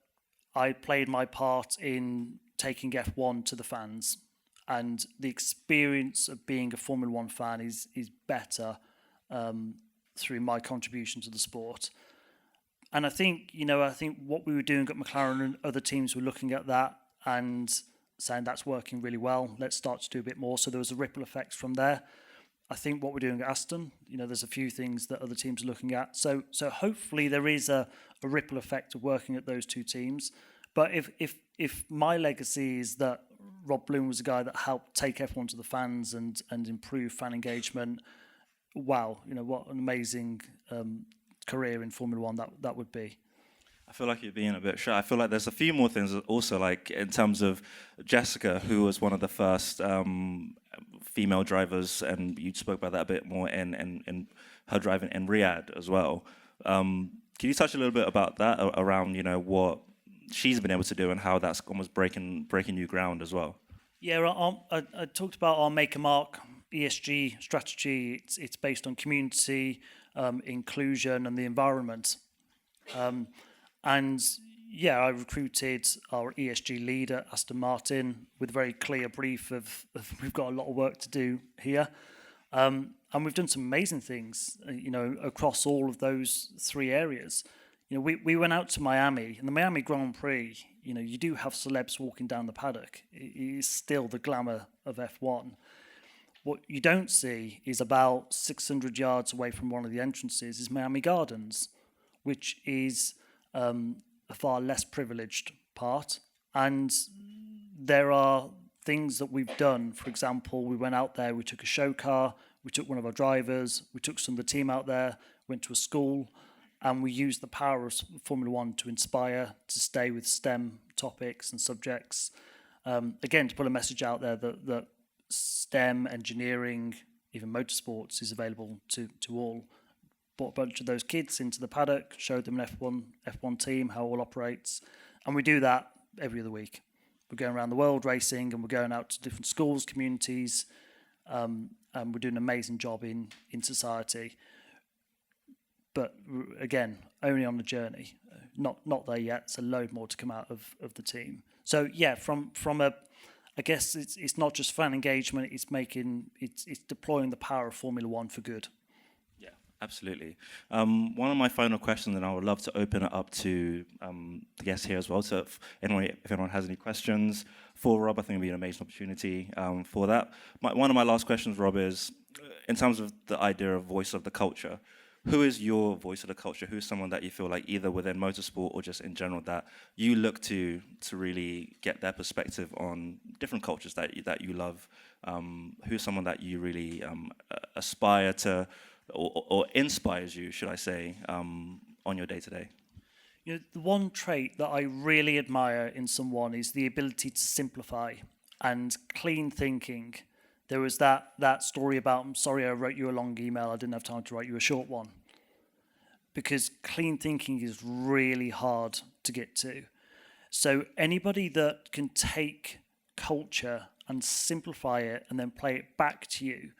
I played my part in taking F1 to the fans, and the experience of being a Formula One fan is better through my contribution to the sport. And I think what we were doing at McLaren and other teams were looking at that and saying that's working really well. Let's start to do a bit more. So there was a ripple effect from there. I think what we're doing at Aston, there's a few things that other teams are looking at. So hopefully there is a ripple effect of working at those two teams. But if my legacy is that Rob Bloom was a guy that helped take F1 to the fans and improve fan engagement, wow, what an amazing career in Formula One that would be. I feel like you're being a bit shy. I feel like there's a few more things also, like in terms of Jessica, who was one of the first female drivers, and you spoke about that a bit more in her driving in Riyadh as well. Can you touch a little bit about that, around what she's been able to do and how that's almost breaking new ground as well? Yeah, I talked about our Make a Mark ESG strategy. It's based on community, inclusion, and the environment. And yeah, I recruited our ESG leader, Aston Martin, with a very clear brief of we've got a lot of work to do here. And we've done some amazing things, across all of those three areas. We went out to Miami, and the Miami Grand Prix, you do have celebs walking down the paddock. It is still the glamour of F1. What you don't see is about 600 yards away from one of the entrances is Miami Gardens, which is a far less privileged part. And there are things that we've done. For example, we went out there, we took a show car, we took one of our drivers, we took some of the team out there, went to a school, and we used the power of Formula One to inspire, to stay with STEM topics and subjects. Again, to put a message out there that STEM, engineering, even motorsports is available to all. Brought a bunch of those kids into the paddock, showed them an F1 team, how it all operates. And we do that every other week. We're going around the world racing, and we're going out to different schools, communities, and we're doing an amazing job in society. But again, only on the journey, not there yet. There's a load more to come out of the team. So yeah, from I guess it's not just fan engagement. It's deploying the power of Formula One for good. Yeah, absolutely. One of my final questions, and I would love to open it up to the guests here as well. So if anyone has any questions for Rob, I think it'd be an amazing opportunity for that. One of my last questions, Rob, is in terms of the idea of voice of the culture. Who is your voice of the culture? Who's someone that you feel like either within motorsport or just in general that you look to really get their perspective on different cultures that you love? Who's someone that you really aspire to or inspires you, should I say, on your day-to-day? The one trait that I really admire in someone is the ability to simplify and clean thinking. There was that story about, I'm sorry I wrote you a long email, I didn't have time to write you a short one. Because clean thinking is really hard to get to. So anybody that can take culture and simplify it and then play it back to you,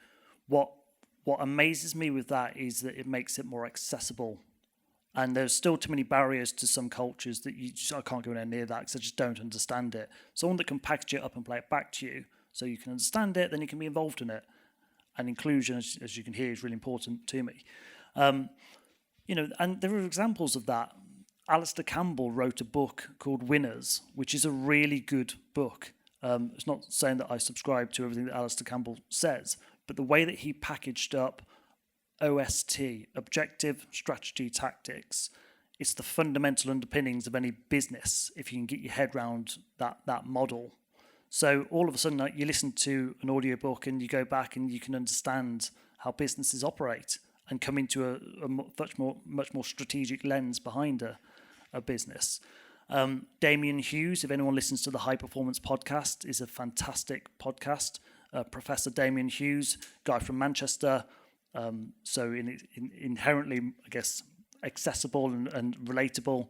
what amazes me with that is that it makes it more accessible. And there's still too many barriers to some cultures that I can't go anywhere near that because I just don't understand it. Someone that can package it up and play it back to you so you can understand it, then you can be involved in it. And inclusion, as you can hear, is really important to me. And there are examples of that. Alistair Campbell wrote a book called Winners, which is a really good book. It's not saying that I subscribe to everything that Alistair Campbell says, but the way that he packaged up OST, objective, strategy, tactics, it's the fundamental underpinnings of any business if you can get your head around that model. So all of a sudden, you listen to an audiobook and you go back and you can understand how businesses operate and come into a much more strategic lens behind a business. Damien Hughes, if anyone listens to the High Performance podcast, is a fantastic podcast. Professor Damien Hughes, guy from Manchester, so inherently, I guess, accessible and relatable.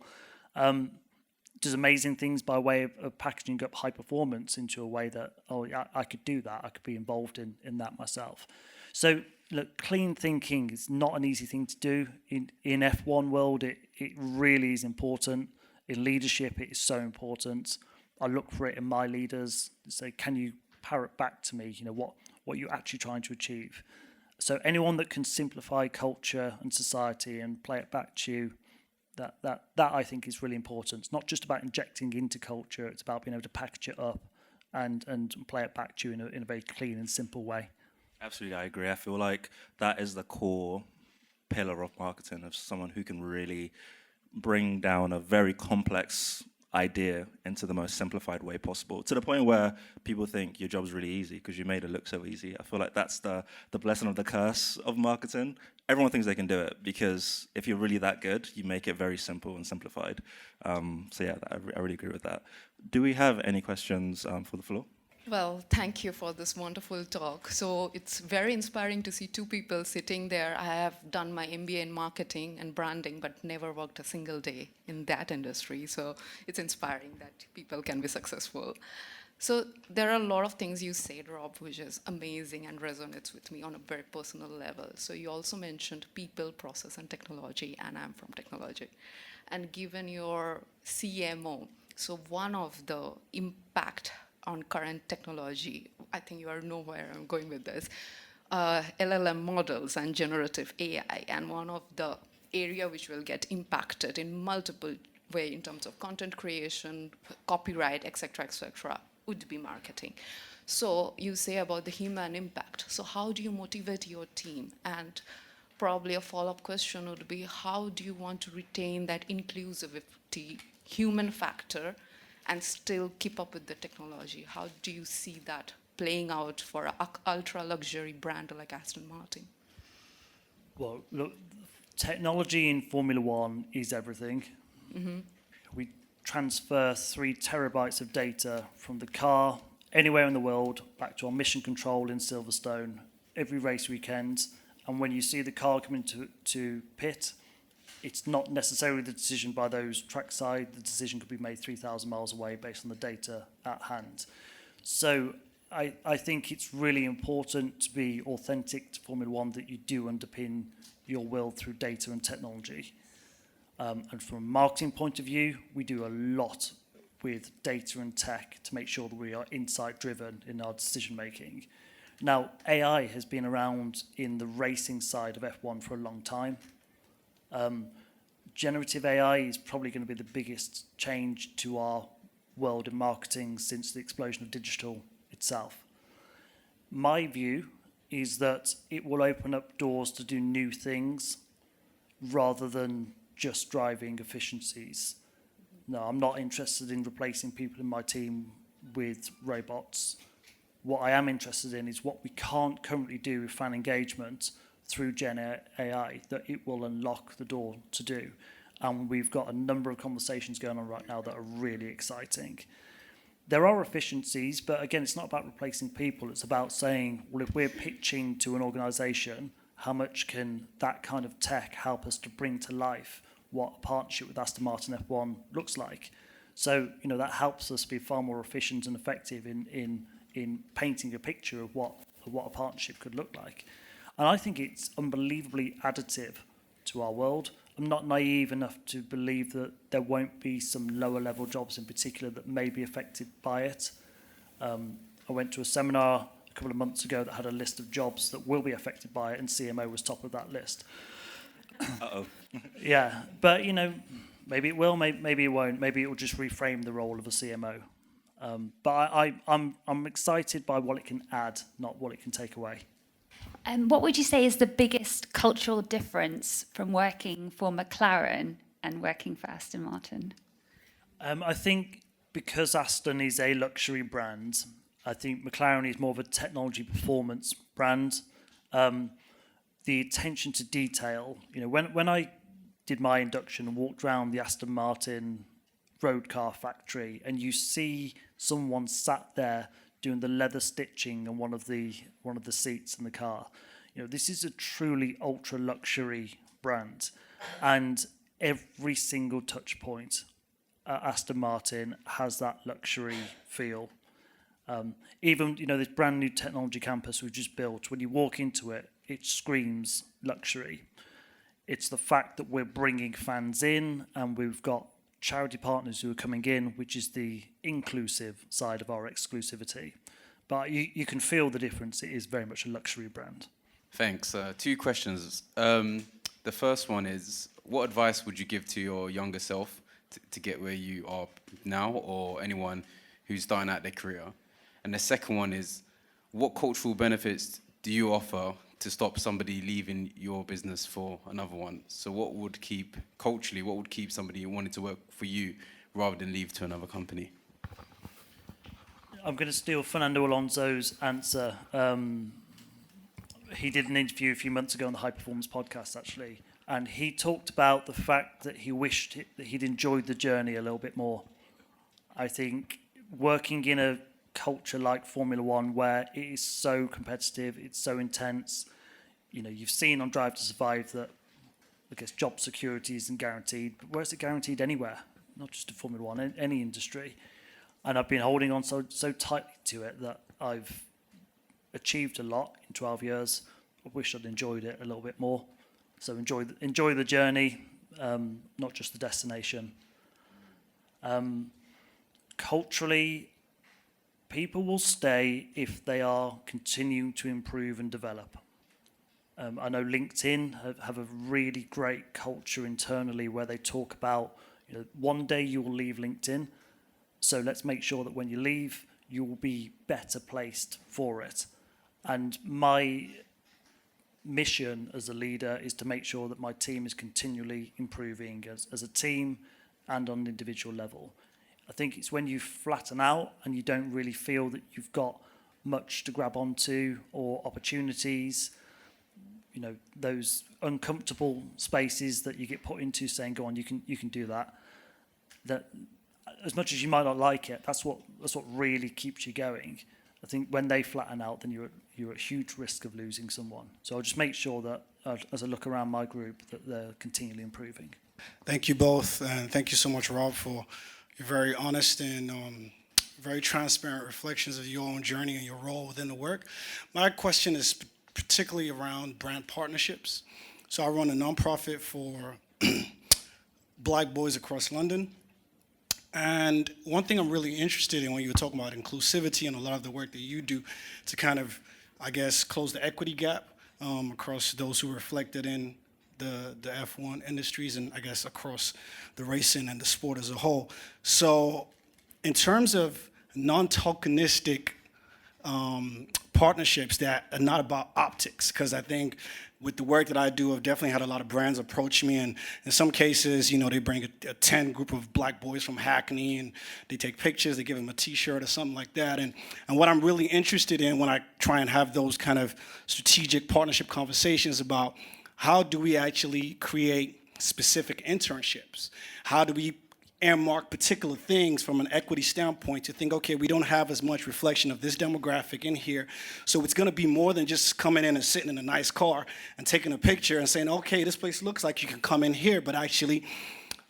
does amazing things by way of packaging up high performance into a way that, oh, yeah, I could do that. I could be involved in that myself. So look, clean thinking is not an easy thing to do. In F1 world, it really is important. In leadership, it is so important. I look for it in my leaders. Say, can you parrot back to me, what you're actually trying to achieve? So anyone that can simplify culture and society and play it back to you, that I think is really important. It's not just about injecting into culture, it's about being able to package it up and play it back to you in a very clean and simple way. Absolutely, I agree. I feel like that is the core pillar of marketing, of someone who can really bring down a very complex idea into the most simplified way possible, to the point where people think your job's really easy because you made it look so easy. I feel like that's the blessing of the curse of marketing. Everyone thinks they can do it because if you're really that good, you make it very simple and simplified. So yeah, I really agree with that. Do we have any questions for the floor? Well, thank you for this wonderful talk. So it's very inspiring to see two people sitting there. I have done my MBA in marketing and branding, but never worked a single day in that industry. So it's inspiring that people can be successful. So there are a lot of things you said, Rob, which is amazing and resonates with me on a very personal level. So you also mentioned people, process, and technology, and I'm from technology. And given your CMO, so one of the impact on current technology, I think you know where I'm going with this, LLM models and generative AI, and one of the area which will get impacted in multiple way in terms of content creation, copyright, etc., would be marketing. So you say about the human impact. So how do you motivate your team? And probably a follow-up question would be, how do you want to retain that inclusivity, human factor, and still keep up with the technology? How do you see that playing out for an ultra-luxury brand like Aston Martin? Well, look, technology in Formula One is everything. Mm-hmm. We transfer 3 terabytes of data from the car anywhere in the world back to our mission control in Silverstone every race weekend. And when you see the car come into pit, it's not necessarily the decision by those trackside. The decision could be made 3,000 miles away based on the data at hand. So I think it's really important to be authentic to Formula One, that you do underpin your will through data and technology. And from a marketing point of view, we do a lot with data and tech to make sure that we are insight-driven in our decision-making. Now, AI has been around in the racing side of F1 for a long time. Generative AI is probably going to be the biggest change to our world in marketing since the explosion of digital itself. My view is that it will open up doors to do new things rather than just driving efficiencies. No, I'm not interested in replacing people in my team with robots. What I am interested in is what we can't currently do with fan engagement through Gen AI, that it will unlock the door to do. And we've got a number of conversations going on right now that are really exciting. There are efficiencies, but again, it's not about replacing people. It's about saying, well, if we're pitching to an organisation, how much can that kind of tech help us to bring to life what a partnership with Aston Martin F1 looks like? So, that helps us be far more efficient and effective in painting a picture of what a partnership could look like. And I think it's unbelievably additive to our world. I'm not naive enough to believe that there won't be some lower level jobs in particular that may be affected by it. I went to a seminar a couple of months ago that had a list of jobs that will be affected by it, and CMO was top of that list. Uh-oh. Yeah, but maybe it will, maybe it won't. Maybe it will just reframe the role of a CMO. But I'm excited by what it can add, not what it can take away. And what would you say is the biggest cultural difference from working for McLaren and working for Aston Martin? I think because Aston is a luxury brand, I think McLaren is more of a technology performance brand. The attention to detail, when I did my induction and walked around the Aston Martin road car factory, and you see someone sat there doing the leather stitching on one of the seats in the car. This is a truly ultra luxury brand, and every single touch point Aston Martin has that luxury feel. Even, this brand new technology campus we've just built, when you walk into it, it screams luxury. It's the fact that we're bringing fans in and we've got charity partners who are coming in, which is the inclusive side of our exclusivity. But you can feel the difference. It is very much a luxury brand. Thanks. 2 questions. The first one is, what advice would you give to your younger self to get where you are now, or anyone who's starting out their career? And the second one is, what cultural benefits do you offer to stop somebody leaving your business for another one? So what would keep somebody wanting to work for you rather than leave to another company? I'm going to steal Fernando Alonso's answer. He did an interview a few months ago on the High Performance podcast, actually, and he talked about the fact that he wished that he'd enjoyed the journey a little bit more. I think working in a culture like Formula One, where it is so competitive, it's so intense, you've seen on Drive to Survive that, I guess, job security isn't guaranteed, but where is it guaranteed anywhere? Not just in Formula One, in any industry. And I've been holding on so tightly to it that I've achieved a lot in 12 years. I wish I'd enjoyed it a little bit more. So enjoy the journey, not just the destination. Culturally, people will stay if they are continuing to improve and develop. I know LinkedIn have a really great culture internally where they talk about, one day you will leave LinkedIn, so let's make sure that when you leave, you will be better placed for it. And my mission as a leader is to make sure that my team is continually improving as a team and on an individual level. I think it's when you flatten out and you don't really feel that you've got much to grab onto or opportunities, those uncomfortable spaces that you get put into, saying, go on, you can do that. That as much as you might not like it, that's what really keeps you going. I think when they flatten out, then you're at huge risk of losing someone. So I'll just make sure that as I look around my group, that they're continually improving. Thank you both, and thank you so much, Rob, for your very honest and very transparent reflections of your own journey and your role within the work. My question is particularly around brand partnerships. So I run a nonprofit for Black boys across London. And one thing I'm really interested in when you were talking about inclusivity and a lot of the work that you do to kind of, I guess, close the equity gap across those who are reflected in the F1 industries and I guess across the racing and the sport as a whole. So in terms of non-tokenistic partnerships that are not about optics, because I think with the work that I do, I've definitely had a lot of brands approach me, and in some cases, they bring a 10 group of Black boys from Hackney, and they take pictures, they give them a T-shirt or something like that, and what I'm really interested in when I try and have those kind of strategic partnership conversations about how do we actually create specific internships? How do we earmark particular things from an equity standpoint to think, okay, we don't have as much reflection of this demographic in here, so it's going to be more than just coming in and sitting in a nice car and taking a picture and saying, okay, this place looks like you can come in here, but actually,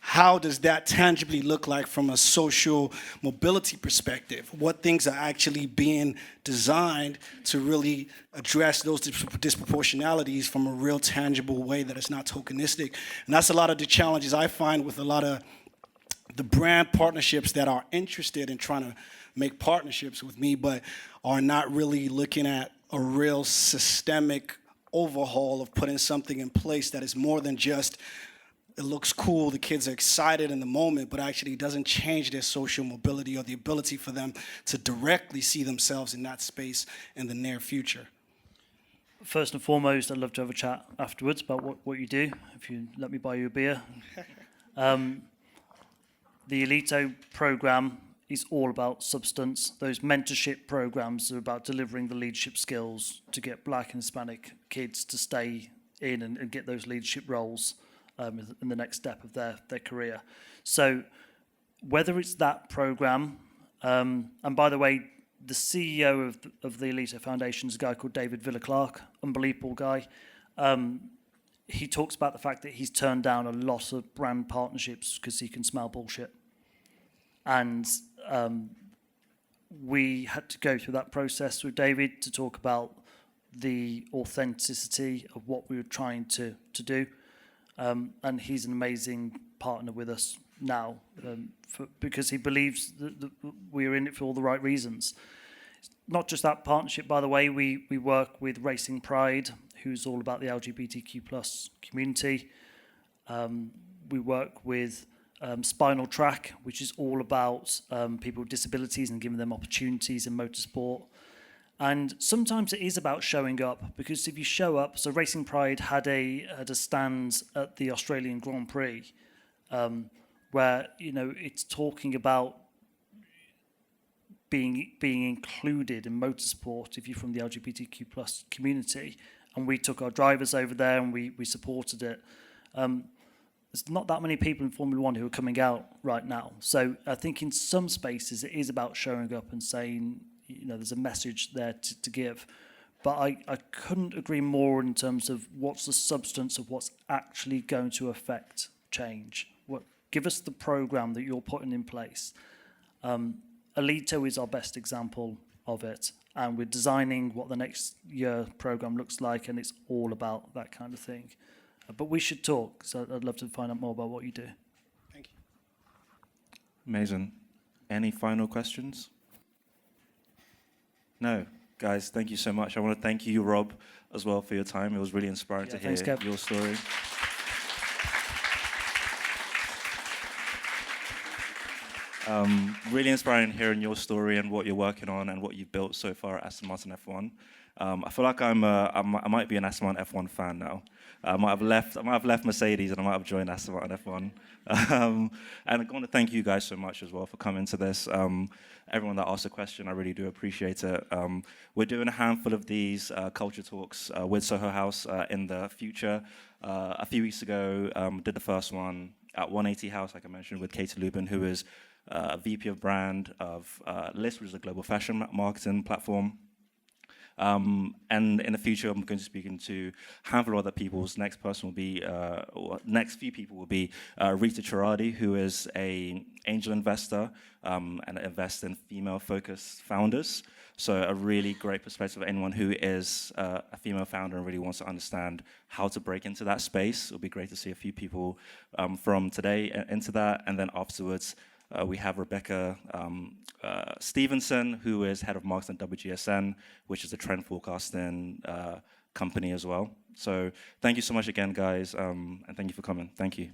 how does that tangibly look like from a social mobility perspective? What things are actually being designed to really address those disproportionalities from a real tangible way that is not tokenistic? And that's a lot of the challenges I find with a lot of the brand partnerships that are interested in trying to make partnerships with me, but are not really looking at a real systemic overhaul of putting something in place that is more than just, it looks cool, the kids are excited in the moment, but actually doesn't change their social mobility or the ability for them to directly see themselves in that space in the near future. First and foremost, I'd love to have a chat afterwards about what you do, if you let me buy you a beer. The Elito program is all about substance. Those mentorship programs are about delivering the leadership skills to get Black and Hispanic kids to stay in and get those leadership roles in the next step of their career. So whether it's that program, and by the way, the CEO of the Elito Foundation is a guy called David Villa-Clark, unbelievable guy. He talks about the fact that he's turned down a lot of brand partnerships because he can smell bullshit. And we had to go through that process with David to talk about the authenticity of what we were trying to do. And he's an amazing partner with us now because he believes that we're in it for all the right reasons. Not just that partnership, by the way, we work with Racing Pride, who's all about the LGBTQ plus community. We work with Spinal Track, which is all about people with disabilities and giving them opportunities in motorsport. And sometimes it is about showing up, because if you show up, so Racing Pride had a stand at the Australian Grand Prix, where it's talking about being included in motorsport if you're from the LGBTQ plus community. And we took our drivers over there and we supported it. There's not that many people in Formula One who are coming out right now. So I think in some spaces it is about showing up and saying, there's a message there to give. But I couldn't agree more in terms of what's the substance of what's actually going to affect change. Give us the program that you're putting in place. Alito is our best example of it. And we're designing what the next year program looks like, and it's all about that kind of thing. But we should talk, so I'd love to find out more about what you do. Thank you. Amazing. Any final questions? No. Guys, thank you so much. I want to thank you, Rob, as well, for your time. It was really inspiring to hear Kev. your story. Really inspiring hearing your story and what you're working on and what you've built so far at Aston Martin F1. I feel like I might be an Aston Martin F1 fan now. I might have left Mercedes and I might have joined Aston Martin F1. And I want to thank you guys so much as well for coming to this. Everyone that asked a question, I really do appreciate it. We're doing a handful of these culture talks with Soho House in the future. A few weeks ago, did the first one at 180 House, like I mentioned, with Katie Lubin, who is VP of Brand of List, which is a global fashion marketing platform. And in the future, I'm going to be speaking to a handful of other people. Next person will be, or next few people will be Rita Chirardi, who is an angel investor and invests in female-focused founders. So a really great perspective of anyone who is a female founder and really wants to understand how to break into that space. It'll be great to see a few people from today into that. And then afterwards, we have Rebecca Stevenson, who is head of marketing at WGSN, which is a trend forecasting company as well. So thank you so much again, guys, and thank you for coming. Thank you.